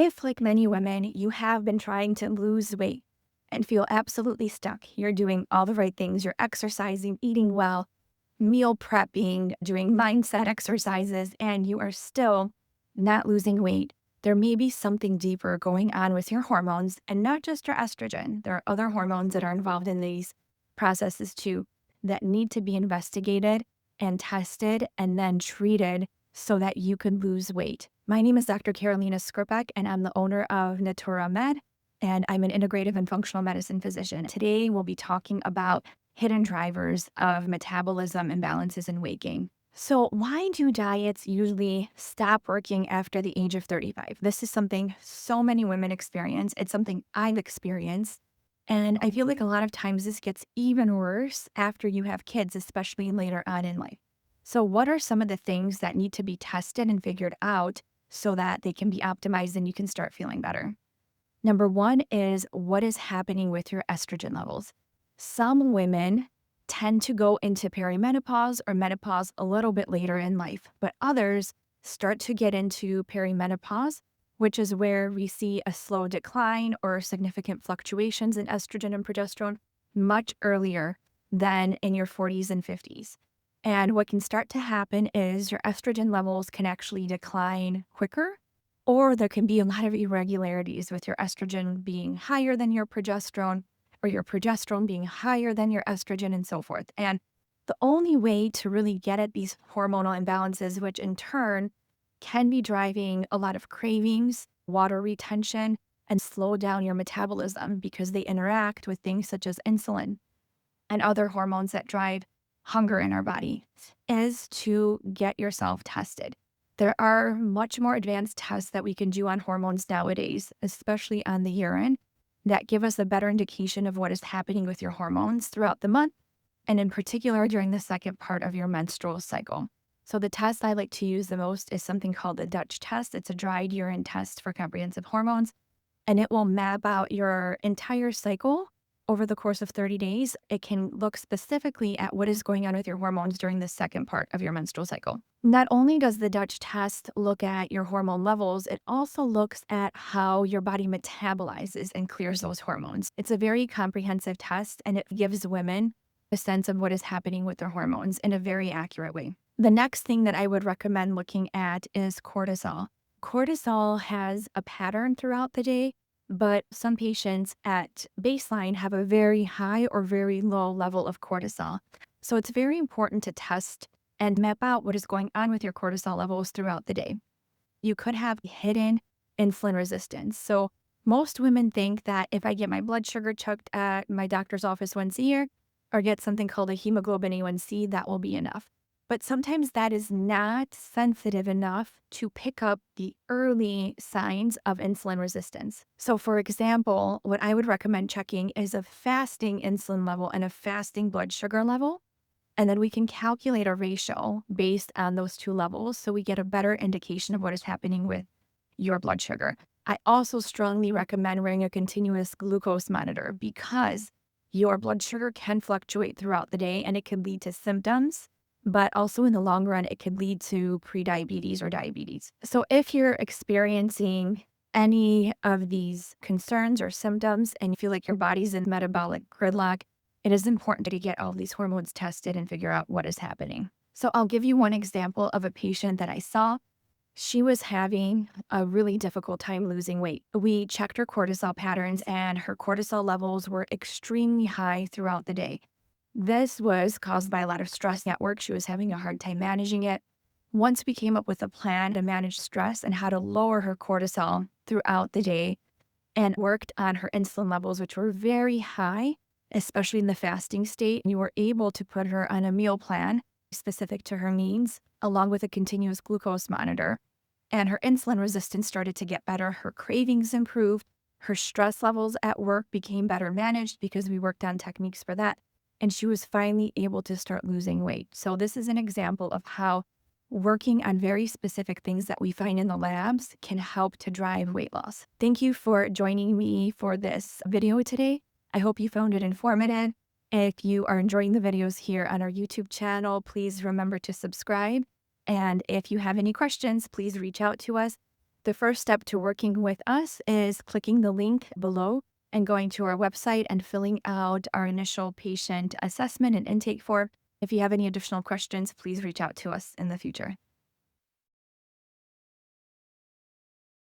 If, like many women, you have been trying to lose weight and feel absolutely stuck, you're doing all the right things, you're exercising, eating well, meal prepping, doing mindset exercises, and you are still not losing weight, there may be something deeper going on with your hormones and not just your estrogen. There are other hormones that are involved in these processes too that need to be investigated and tested and then treated so that you can lose weight. My name is Dr. Karolina Skrzypek, and I'm the owner of Natura Med, and I'm an integrative and functional medicine physician. Today, we'll be talking about hidden drivers of metabolism imbalances and weight gain. So why do diets usually stop working after the age of 35? This is something so many women experience. It's something I've experienced. And I feel like a lot of times this gets even worse after you have kids, especially later on in life. So what are some of the things that need to be tested and figured out so that they can be optimized and you can start feeling better? Number one is what is happening with your estrogen levels. Some women tend to go into perimenopause or menopause a little bit later in life, but others start to get into perimenopause, which is where we see a slow decline or significant fluctuations in estrogen and progesterone much earlier than in your 40s and 50s. And what can start to happen is your estrogen levels can actually decline quicker, or there can be a lot of irregularities with your estrogen being higher than your progesterone or your progesterone being higher than your estrogen and so forth. And the only way to really get at these hormonal imbalances, which in turn can be driving a lot of cravings, water retention, and slow down your metabolism because they interact with things such as insulin and other hormones that drive hunger in our body, is to get yourself tested. There are much more advanced tests that we can do on hormones nowadays, especially on the urine, that give us a better indication of what is happening with your hormones throughout the month, and in particular during the second part of your menstrual cycle. So the test I like to use the most is something called the Dutch test. It's a dried urine test for comprehensive hormones, and it will map out your entire cycle over the course of 30 days. It can look specifically at what is going on with your hormones during the second part of your menstrual cycle. Not only does the Dutch test look at your hormone levels, it also looks at how your body metabolizes and clears those hormones. It's a very comprehensive test, and it gives women a sense of what is happening with their hormones in a very accurate way. The next thing that I would recommend looking at is cortisol. Cortisol has a pattern throughout the day, but some patients at baseline have a very high or very low level of cortisol. So it's very important to test and map out what is going on with your cortisol levels throughout the day. You could have hidden insulin resistance. So most women think that if I get my blood sugar checked at my doctor's office once a year or get something called a hemoglobin A1C, that will be enough. But sometimes that is not sensitive enough to pick up the early signs of insulin resistance. So for example, what I would recommend checking is a fasting insulin level and a fasting blood sugar level. And then we can calculate a ratio based on those two levels so we get a better indication of what is happening with your blood sugar. I also strongly recommend wearing a continuous glucose monitor because your blood sugar can fluctuate throughout the day and it can lead to symptoms, but also in the long run, it could lead to prediabetes or diabetes. So if you're experiencing any of these concerns or symptoms and you feel like your body's in metabolic gridlock, it is important to get all these hormones tested and figure out what is happening. So I'll give you one example of a patient that I saw. She was having a really difficult time losing weight. We checked her cortisol patterns and her cortisol levels were extremely high throughout the day. This was caused by a lot of stress at work. She was having a hard time managing it. Once we came up with a plan to manage stress and how to lower her cortisol throughout the day and worked on her insulin levels, which were very high, especially in the fasting state, you were able to put her on a meal plan specific to her needs, along with a continuous glucose monitor. And her insulin resistance started to get better. Her cravings improved. Her stress levels at work became better managed because we worked on techniques for that. And she was finally able to start losing weight. So this is an example of how working on very specific things that we find in the labs can help to drive weight loss. Thank you for joining me for this video today. I hope you found it informative. If you are enjoying the videos here on our YouTube channel, please remember to subscribe. And if you have any questions, please reach out to us. The first step to working with us is clicking the link below and going to our website and filling out our initial patient assessment and intake form. If you have any additional questions, please reach out to us in the future.